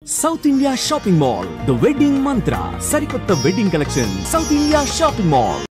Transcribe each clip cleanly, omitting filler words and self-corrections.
South India Shopping Mall, the wedding mantra. Sarikotta wedding collection. South India Shopping Mall.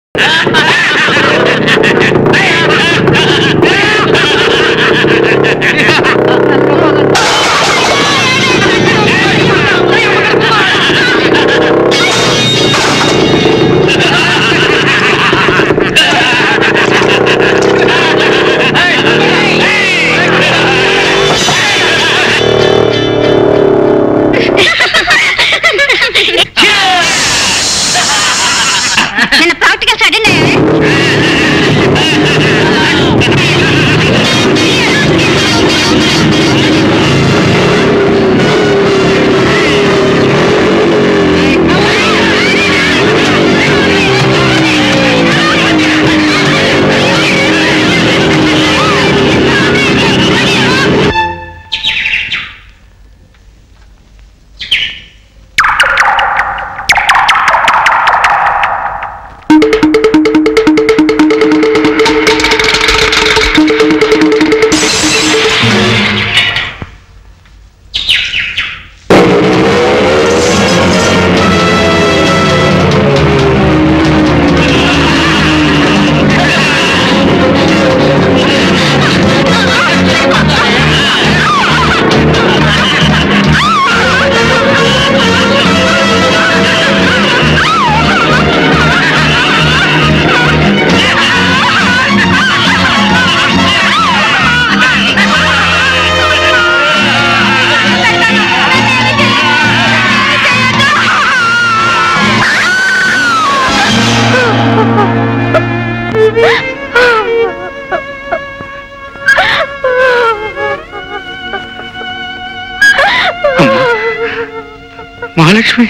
Mahalakshmi,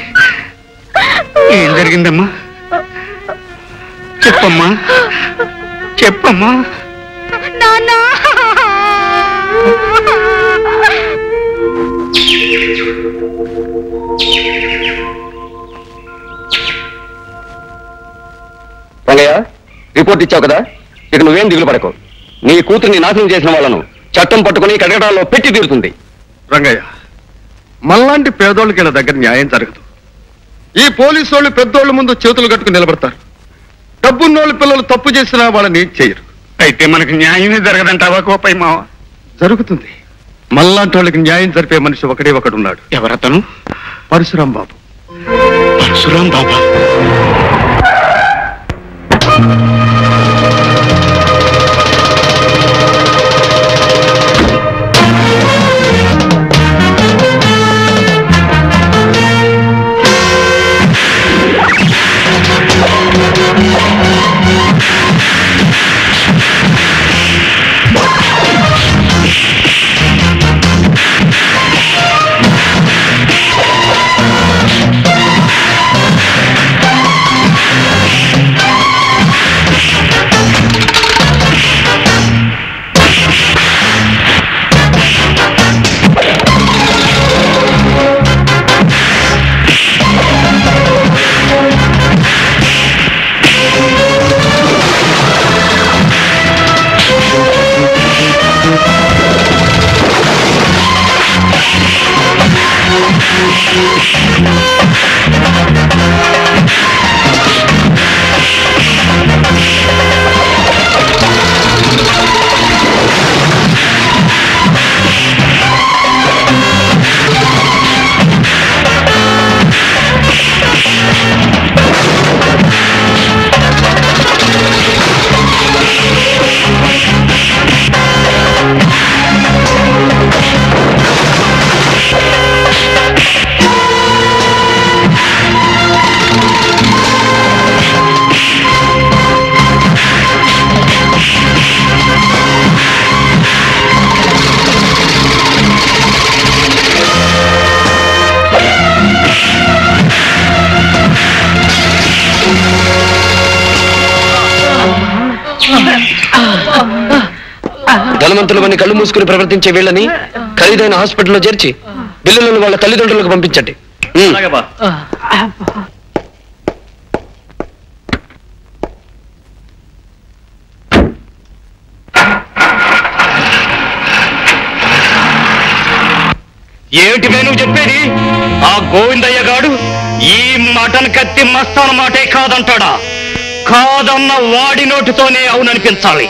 ఏం జరిగిందమ్మా? చెప్పమ్మా, చెప్పమ్మా. Rangayya, report ఇచ్చావు కదా, ఇక నువ్వేం దిగులు పడకు. నీ కూతుర్ని నాశనం చేసిన వాళ్ళను చట్టం పట్టుకుని కటకటాల్లో పెట్టి తీరుతుంది. రంగయ్య, మనలాంటి పేదోళ్ళకి ఇలా దగ్గర న్యాయం జరగదు. ఈ పోలీసు వాళ్ళు పెద్దోళ్ళ ముందు చేతులు కట్టుకుని నిలబడతారు. డబ్బున్నోళ్ళు పిల్లలు తప్పు చేసినా వాళ్ళని చేయరు. అయితే మనకి న్యాయమే జరగదంటావా కోపై మావ? జరుగుతుంది. మనలాంటి వాళ్ళకి న్యాయం జరిపే మనిషి ఒకడే ఒకడున్నాడు. ఎవరతను? పరశురాం బాబు. పరశురాం బాబా? ధనవంతులమని కళ్ళు మూసుకుని ప్రవర్తించే వీళ్ళని ఖరీదైన హాస్పిటల్లో చేర్చి బిల్లులను వాళ్ళ తల్లిదండ్రులకు పంపించండి. ఏమిటి నువ్వు చెప్పేది? గోవిందయ్య గాడు ఈ మటన్ కత్తి మస్తాన్ మాటే కాదంటాడా? కాదన్న వాడి నోటితోనే అవుననిపించాలి.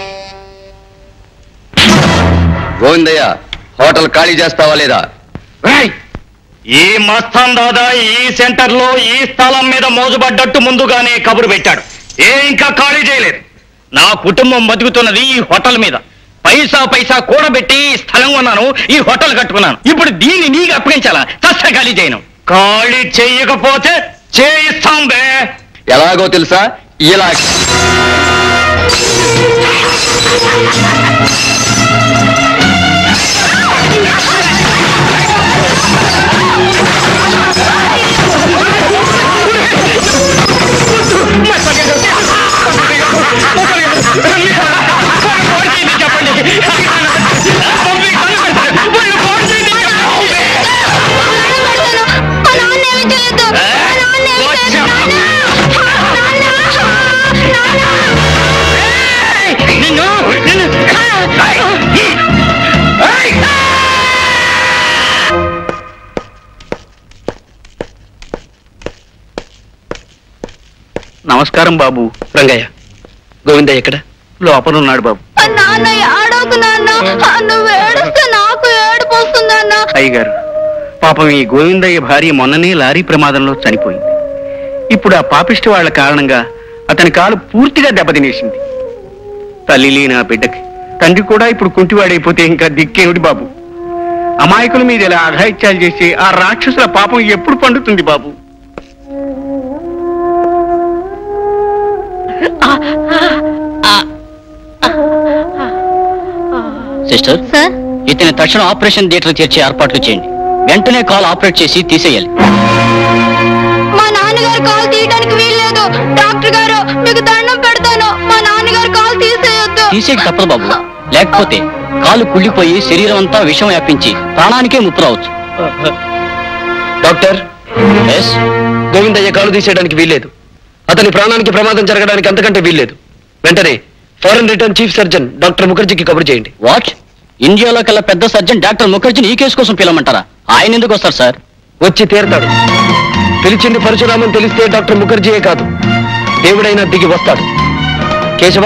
గోవిందయ్య, హోటల్ ఖాళీ చేస్తావా లేదా? ఈ మస్తాన్ దాదా ఈ సెంటర్ లో ఈ స్థలం మీద మోజుపడ్డట్టు ముందుగానే కబురు పెట్టాడు. ఇంకా ఖాళీ చేయలేదు. నా కుటుంబం బతుకుతున్నది ఈ హోటల్ మీద. పైసా పైసా కూడబెట్టి స్థలం కొన్నాను, ఈ హోటల్ కట్టుకున్నాను. ఇప్పుడు దీన్ని నీకు అప్పగించాలా? తస్స ఖాళీ చేయను. ఖాళీ చెయ్యకపోతే చేయిస్తాం బే. ఎలాగో తెలుసా? ఇలా నమస్కారం బాబు. రంగయ్య, గోవిందయ్య ఎక్కడ? లోపల ఉన్నాడు బాబు. అయ్యగారు, పాపం ఈ గోవిందయ్య భార్య మొన్ననే లారీ ప్రమాదంలో చనిపోయింది. ఇప్పుడు ఆ పాపిష్టి వాళ్ల కారణంగా అతని కాలు పూర్తిగా దెబ్బతినేసింది. తల్లి లేని ఆ బిడ్డకి తండ్రి కూడా ఇప్పుడు కుంటివాడైపోతే ఇంకా దిక్కేమిటి బాబు? అమాయకుల మీద ఇలా అఘాయిత్యాలు చేసి ఆ రాక్షసుల పాపం ఎప్పుడు పండుతుంది బాబు? సిస్టర్, ఇతని తక్షణ ఆపరేషన్ థియేటర్ చేర్చే ఏర్పాట్లు చేయండి. వెంటనే కాల్ ఆపరేట్ చేసి తీసేయాలి. మా నాన్నగారు కాల్ తీయడానికి వీల్లేదు. డాక్టర్ గారు, మీకు దండం పెడతాను, మా నాన్నగారు కాల్ తీసేయొద్దు. తీసేకి తప్పదు బాబు, లేకపోతే కాలు కుళ్ళిపోయి శరీరం అంతా విషం వ్యాపించి ప్రాణానికే ముప్పు రావచ్చు. డాక్టర్, గోవిందయ్య కాలు తీసేయడానికి వీల్లేదు. అతని ప్రాణానికి ప్రమాదం జరగడానికి అంతకంటే వీల్లేదు. వెంటనే foreign return chief surgeon doctor ముఖర్జీకి కబురు చేయండి. వాట్? ఇండియాలో కల్లా పెద్ద సర్జన్ డాక్టర్ ముఖర్జీని ఈ కేసు కోసం పిలవమంటారా? ఆయన ఎందుకు వస్తారు సార్? వచ్చి తీరతాడు. పిలిచింది పరశురామని తెలిస్తే డాక్టర్ ముఖర్జీయే కాదు, దేవుడైనా దిగి వస్తాడు. Keshava,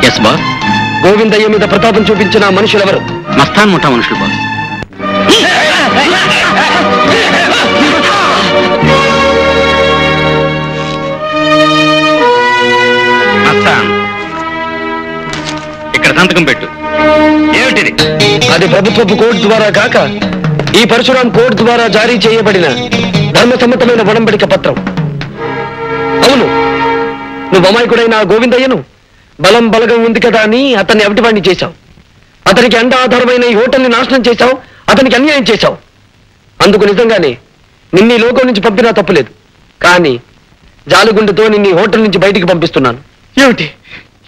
yes boss. గోవిందయ్య మీద ప్రతాపం చూపించిన మనుషులెవరు? మస్తాన్ ముఠా మనుషులు బాస్. ఇక్కడ సంతకం పెట్టు. ఏమిటిది? అది ప్రభుత్వపు కోర్టు ద్వారా కాక ఈ పరశురాం కోర్టు ద్వారా జారీ చేయబడిన ధర్మసమ్మతమైన ఒడంబడిక పత్రం. అవును, నువ్వు అమాయకుడైన గోవిందయ్యను బలం బలగం ఉంది కదా అని అతన్ని అవిటివాణ్ణి చేశావు. అతనికి అండ ఆధారమైన ఈ హోటల్ని నాశనం చేశావు. అతనికి అన్యాయం చేశావు. అందుకు నిజంగానే నిన్ను లోకం నుంచి పంపినా తప్పులేదు. కానీ జాలుగుండుతో నిన్ను హోటల్ నుంచి బయటికి పంపిస్తున్నాను. ఏమిటి?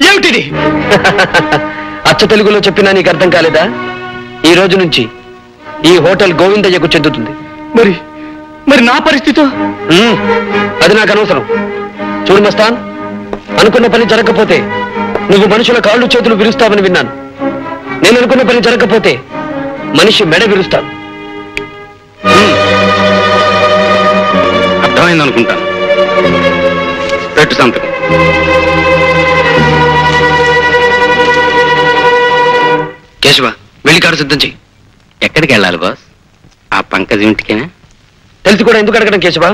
ఏమిటిది? అచ్చ తెలుగులో చెప్పినా నీకు అర్థం కాలేదా? ఈ రోజు నుంచి ఈ హోటల్ గోవిందయ్యకు చెందుతుంది. మరి నా పరిస్థితి? అది నాకు అనవసరం. చూడు మస్తాన్, అనుకున్న పని జరగకపోతే నువ్వు మనుషుల కాళ్ళు చేతులు విరుస్తావని విన్నాను. నేను అనుకున్న పని జరగకపోతే మనిషి మెడ విరుస్తాను. అర్థమైందనుకుంటాను. పెట్టు సంతకం. కేశవ, వెళ్ళి కారు సిద్ధం చెయ్యి. ఎక్కడికి వెళ్ళాలి బాస్? ఆ పంకజ్ ఇంటికేనా? తెలిసి కూడా ఎందుకు అడగడం కేశవ?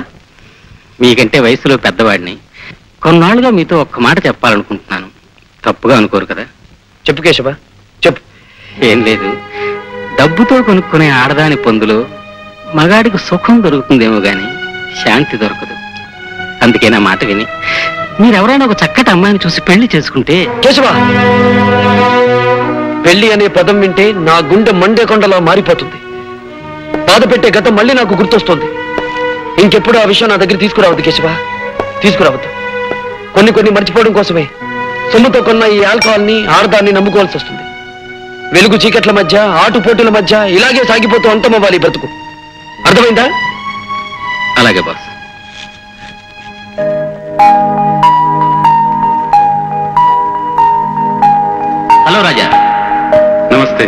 మీకంటే వయసులో పెద్దవాడిని. కొన్నాళ్ళుగా మీతో ఒక్క మాట చెప్పాలనుకుంటున్నాను. తప్పుగా అనుకోరు కదా? చెప్పు కేశవ, చెప్పు. ఏం లేదు, డబ్బుతో కొనుక్కునే ఆడదాని పొందులో మగాడికి సుఖం దొరుకుతుందేమో గాని శాంతి దొరకదు. అందుకే నా మాట విని మీరెవరైనా ఒక చక్కటి అమ్మాయిని చూసి పెళ్లి చేసుకుంటే. కేశవ, పెళ్లి అనే పదం వింటే నా గుండె మండే కొండలా మారిపోతుంది. బాధ పెట్టే గతం మళ్ళీ నాకు గుర్తొస్తుంది. ఇంకెప్పుడు ఆ విషయం నా దగ్గర తీసుకురావద్దు కేశవ, తీసుకురావద్దు. కొన్ని మర్చిపోవడం కోసమే సొమ్ముతో కొన్న ఈ ఆల్కహాల్ని, ఆడదాన్ని నమ్ముకోవాల్సి వస్తుంది. వెలుగు చీకట్ల మధ్య, ఆటుపోటుల మధ్య ఇలాగే సాగిపోతూ అంతమవ్వాలి బ్రతుకు. అర్థమైందా? అలాగే బాస్. హలో రాజా. నమస్తే.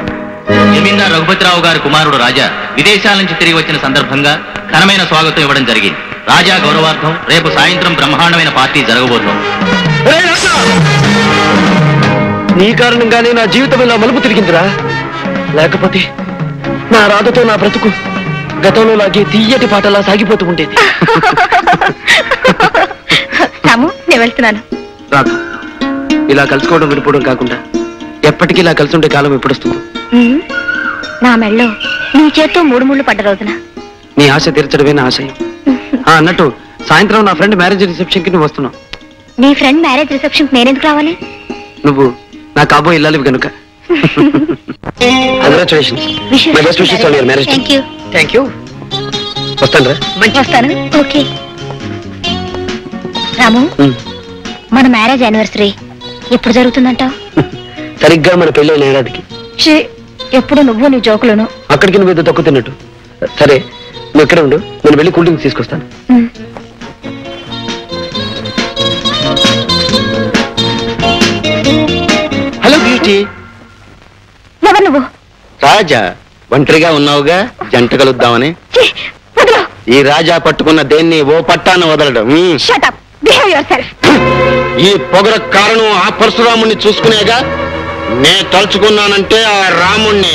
జమీందార్ రఘుపతిరావు గారి కుమారుడు రాజా విదేశాల నుంచి తిరిగి వచ్చిన సందర్భంగా ఘనమైన స్వాగతం ఇవ్వడం జరిగింది. రాజా గౌరవార్థం రేపు సాయంత్రం బ్రహ్మాండమైన పార్టీ జరగబోతోంది. నీ కారణంగానే నా జీవితం ఇలా మలుపు తిరిగిందిరా. లేకపోతే నా రాధతో నా బ్రతుకు గతంలో లాగే తీయటి పాటలా సాగిపోతూ ఉండేది. రాము, నేను వెళ్తున్నాను. రాధ, ఇలా కలుసుకోవడం విడిపోవడం కాకుండా ఎప్పటికీ ఇలా కలిసి ఉండే కాలం ఎప్పుడొస్తుంది? నా మెళ్ళో నీ చేత్తో 3 ముళ్ళు పడ్డ రోజున. నీ ఆశ తీర్చడమే నా ఆశయం. అన్నట్టు సాయంత్రం నా ఫ్రెండ్ మ్యారేజ్ రిసెప్షన్ కి నువ్వు వస్తున్నావు. నీ ఫ్రెండ్ మ్యారేజ్ రిసెప్షన్ నేనెందుకు రావాలి? నువ్వు నా కాబోయే ఇల్లాలివి కనుక. Congratulations. My best wishes on your marriage. Thank you. వస్తాను రా. వస్తాను. ఓకే రాము, మన మ్యారేజ్ యానివర్సరీ ఎప్పుడు జరుగుతుందంట? సరిగ్గా మన పెళ్ళైన ఏడాదికి. ఎప్పుడు నువ్వు నీ జోకులను. అక్కడికి నువ్వు ఏదో తక్కువ తిన్నట్టు. సరే, నువ్వు ఇక్కడ ఉండు, నేను వెళ్ళి కూల్ డ్రింక్స్ తీసుకొస్తాను. Hello beauty. ఎవరు నువ్వు? రాజా, ఒంటరిగా ఉన్నావుగా, జంట కలుద్దామని. ఈ రాజా పట్టుకున్న దేన్ని ఓ పట్టాన్ని వదలడం. Shut up. Behave yourself. ఈ పొగర కారణం ఆ పరశురాముణ్ణి చూసుకునేగా. నే తలుచుకున్నానంటే ఆ రాముణ్ణి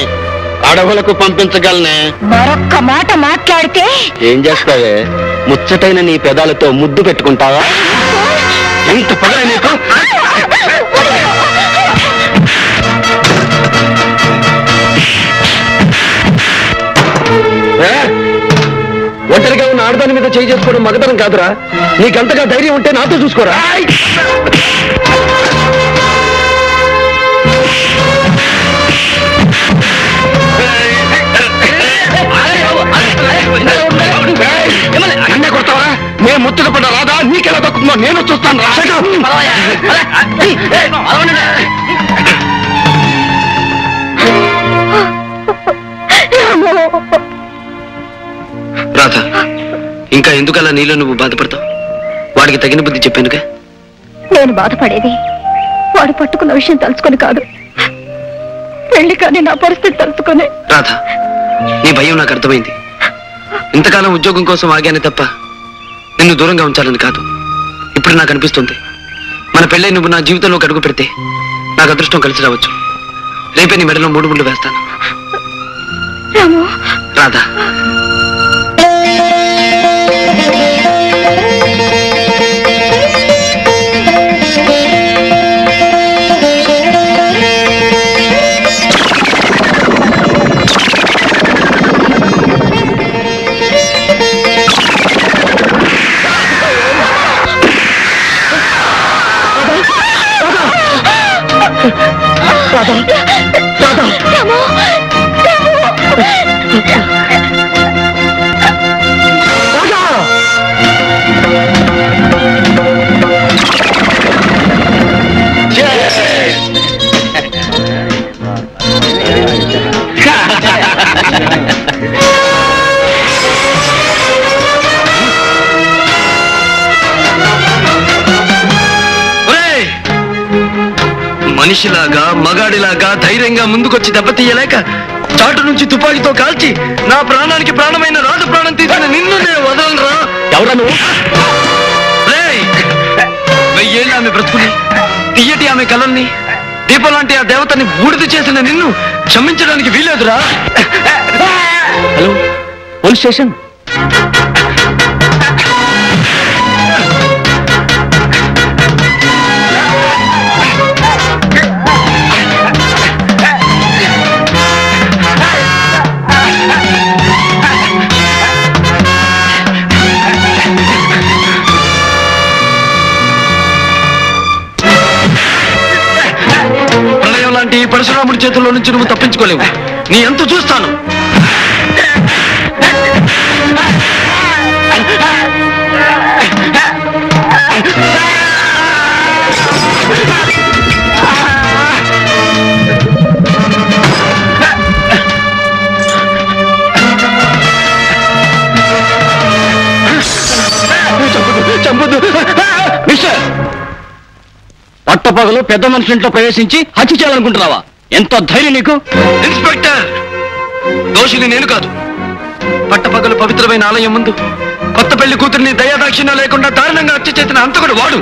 అడవులకు పంపించగలనే. మరొక్క మాట మాట్లాడితే ఏం చేస్తావే? ముచ్చటైన నీ పెదాలతో ముద్దు పెట్టుకుంటావా? ఎంత పొగర నీకు! ఒంటరిగా ఉన్న ఆడదాని మీద చేయి చేసుకోవడం మగతనం కాదురా. నీకంతగా ధైర్యం ఉంటే నాతో చూసుకోరా. అన్నే కొడతావా? నేను ముచ్చట పడ్డ రాదా నీకెలా దక్కుతుందో నేను చూస్తాను. రాధా, ఇంకా ఎందుకలా నీలో నువ్వు బాధపడతావు? వాడికి తగిన బుద్ధి చెప్పానుగా. నేను బాధపడేది వాడు పట్టుకున్న విషయం తలుచుకొని కాదు, పెళ్లి కానీ నా పరిస్థితి తలుచుకొని. రాధా, నీ భయం నాకు అర్థమైంది. ఇంతకాలం ఉద్యోగం కోసం ఆగానే తప్ప నిన్ను దూరంగా ఉంచాలని కాదు. ఇప్పుడు నాకు అనిపిస్తుంది, మన పెళ్ళై నువ్వు నా జీవితంలోకి అడుగు పెడితే నాకు అదృష్టం కలిసి రావచ్చు. రేపే నీ మెడలో 3 ముళ్ళు వేస్తాను. రాధా, మనిషిలాగా మగాడిలాగా ధైర్యంగా ముందుకొచ్చి దెబ్బతీయలేక చాటు నుంచి తుపాకీతో కాల్చి నా ప్రాణానికి ప్రాణమైన రాజు ప్రాణం తీసిన నిన్ను నేను వదలరా. ఎవరా నువ్వు? 1000 ఏళ్ళు ఆమె బ్రతుకుని తీయటి ఆమె కలల్ని దీపం లాంటి ఆ దేవతని బూడిద చేసిన నిన్ను క్షమించడానికి వీలేదురా. Hello, police station. ఈ పరశురాముడి చేతుల్లో నుంచి నువ్వు తప్పించుకోలేవు. నీ ఎంత చూస్తాను. మిస్టర్, పట్టపగలు పెద్ద మనిషి ఇంట్లో ప్రవేశించి హత్య చేయాలనుకుంటున్నావా? ఎంత ధైర్యం నీకు? ఇన్స్పెక్టర్, దోషిని నేను కాదు, పట్టపగలు పవిత్రమైన ఆలయం ముందు కొత్త పెళ్లి కూతురిని దయాదాక్షిణ్యం లేకుండా దారుణంగా హత్య చేసిన అంతకుడు వాడు.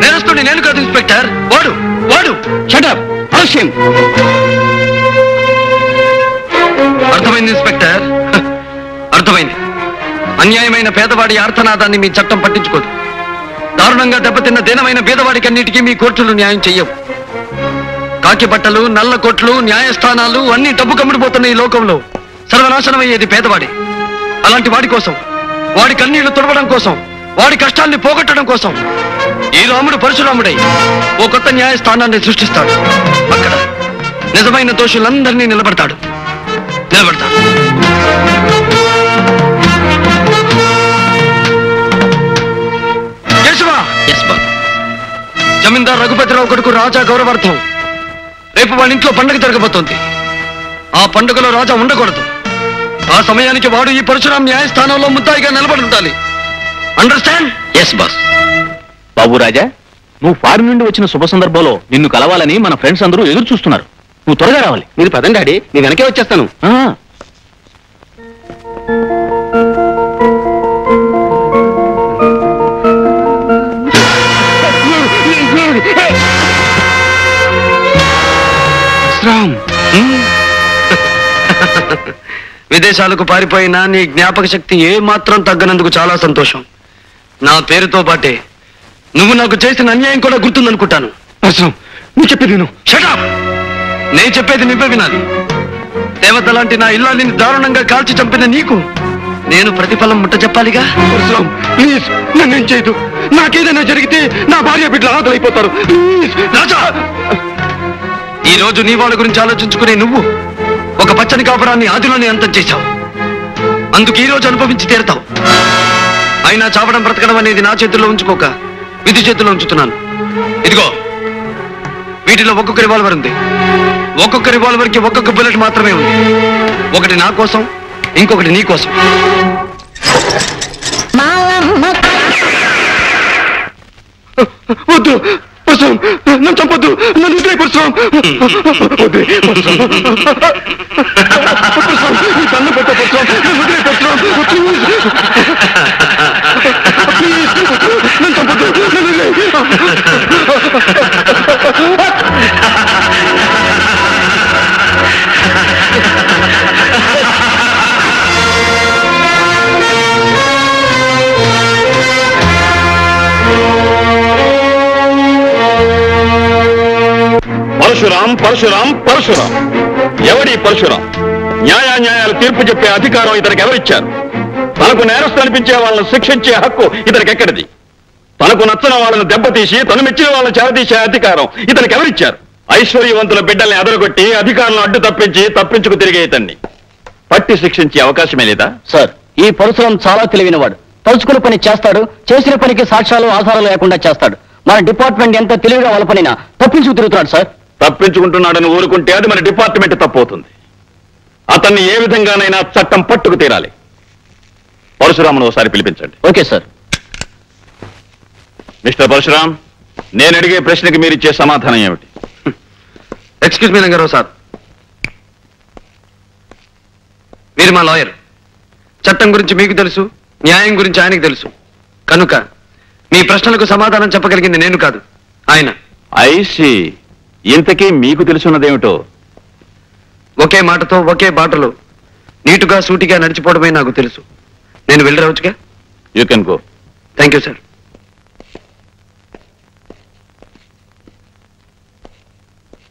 నేరస్తుని నేను కాదు ఇన్స్పెక్టర్, వాడు వాడు. షటప్, ఆలస్యం. అర్థమైంది ఇన్స్పెక్టర్, అర్థమైంది. అన్యాయమైన పేదవాడి ఆర్తనాదాన్ని మీ చట్టం పట్టించుకోదు. దారుణంగా దెబ్బతిన్న దీనమైన పేదవాడికి అన్నిటికీ మీ కోర్టులు న్యాయం చెయ్యవు. కాకి బట్టలు, నల్ల కోట్లు, న్యాయస్థానాలు అన్ని డబ్బు కమ్ముడిపోతున్న ఈ లోకంలో సర్వనాశనం అయ్యేది పేదవాడి. అలాంటి వాడి కోసం, వాడి కన్నీళ్లు తుడవడం కోసం, వాడి కష్టాల్ని పోగొట్టడం కోసం ఈ రాముడు పరశురాముడై ఓ కొత్త న్యాయస్థానాన్ని సృష్టిస్తాడు. అక్కడ నిజమైన దోషులందరినీ నిలబడతాడు. జమీందార్ రఘుపతిరావు కొడుకు రాజా గౌరవార్థం రేపు వాళ్ళ ఇంట్లో పండుగ జరగబోతోంది. ఆ పండుగలో రాజా ఉండకూడదు. ఆ సమయానికి వాడు ఈ పరశురాం న్యాయస్థానంలో ముద్దాయిగా నిలబడి ఉండాలి. Understand? Yes boss. Babu Raja, నువ్వు ఫారిన్ నుండి వచ్చిన శుభ సందర్భంలో నిన్ను కలవాలని మన ఫ్రెండ్స్ అందరూ ఎదురు చూస్తున్నారు. నువ్వు త్వరగా రావాలి. మీరు పదండి డాడీ, నేను వెనకే వచ్చేస్తాను. విదేశాలకు పారిపోయినా నీ జ్ఞాపక శక్తి ఏ మాత్రం తగ్గనందుకు చాలా సంతోషం. నా పేరుతో పాటే నువ్వు నాకు చేసిన అన్యాయం కూడా గుర్తుందనుకుంటాను. నువ్వు చెప్పేది విను. Shut up. నేను చెప్పేది నువ్వే వినాలి. దేవత లాంటి నా ఇల్లాలిని దారుణంగా కాల్చి చంపిన నీకు నేను ప్రతిఫలం ముట్ట చెప్పాలిగా. ప్లీజ్ నన్నేం చేయదు. నాకేదైనా జరిగితే నా భార్య బిడ్డలు అనాథలైపోతారు. రాజా, ఈ రోజు నీ వాళ్ళ గురించి ఆలోచించుకునే నువ్వు ఒక పచ్చని కాపురాన్ని ఆదిలోనే అంతం చేశావు. అందుకు ఈ రోజు అనుభవించి తీరుతావు. అయినా చావడం బ్రతకడం అనేది నా చేతుల్లో ఉంచుకోక విధి చేతుల్లో ఉంచుతున్నాను. ఇదిగో, వీటిలో ఒక్కొక్క రివాల్వర్ ఉంది. ఒక్కొక్క రివాల్వర్ కి ఒక్కొక్క బుల్లెట్ మాత్రమే ఉంది. ఒకటి నా కోసం, ఇంకొకటి నీ కోసం. వద్దు పరశురాం, నన్ను చంపొద్దు. నన్ను వదిలే పరశురాం. కన్ను పెట్ట పరశురాం, నన్ను వదిలే పరశురాం. ప్లీజ్ నన్ను చంపొద్దు. పరశురాం పరశురాం పరశురాం. ఎవడి పరశురాం? న్యాయాలు తీర్పు చెప్పే అధికారం ఇతనికి ఎవరిచ్చారు? తనకు నేరస్తు అనిపించే వాళ్ళను శిక్షించే హక్కు ఇతనికి ఎక్కడిది? తనకు నచ్చిన వాళ్ళను దెబ్బతీసి తను మెచ్చిన వాళ్ళని చేరదీసే అధికారం ఇతనికి ఎవరిచ్చారు? ఐశ్వర్యవంతుల బిడ్డల్ని అదరగొట్టి అధికారులను అడ్డు తప్పించుకు తిరిగే ఇతన్ని పట్టి శిక్షించే అవకాశమే లేదా? సార్, ఈ పరశురాం చాలా తెలివినవాడు. తలుచుకున్న పని చేస్తాడు. చేసిన పనికి సాక్ష్యాలు ఆధారాలు లేకుండా చేస్తాడు. మన డిపార్ట్మెంట్ ఎంత తెలివిగా వాళ్ళ పనినా తప్పించుకు తిరుగుతున్నాడు సార్. తప్పించుకుంటున్నాడని ఊరుకుంటే అది మన డిపార్ట్మెంట్ తప్పవుతుంది. అతన్ని ఏ విధంగానైనా చట్టం పట్టుకు తీరాలి. పరశురామును ఒకసారి పిలిపించండి. Okay sir. మిస్టర్ పరశురాం, నేను అడిగే ప్రశ్నకి మీరిచ్చే సమాధానం ఏమిటి? ఎక్స్క్యూజ్ మీ రంగారావు సార్, మీరు మా లాయర్. చట్టం గురించి మీకు తెలుసు, న్యాయం గురించి ఆయనకు తెలుసు. కనుక మీ ప్రశ్నలకు సమాధానం చెప్పగలిగింది నేను కాదు, ఆయన. ఐసి, ఇంతకీ మీకు తెలుసున్నదేమిటో? ఒకే మాటతో ఒకే బాటలో నీటుగా సూటిగా నడిచిపోవడమే నాకు తెలుసు. నేను వెళ్ళి రావచ్చుగా? You can go. Thank you sir.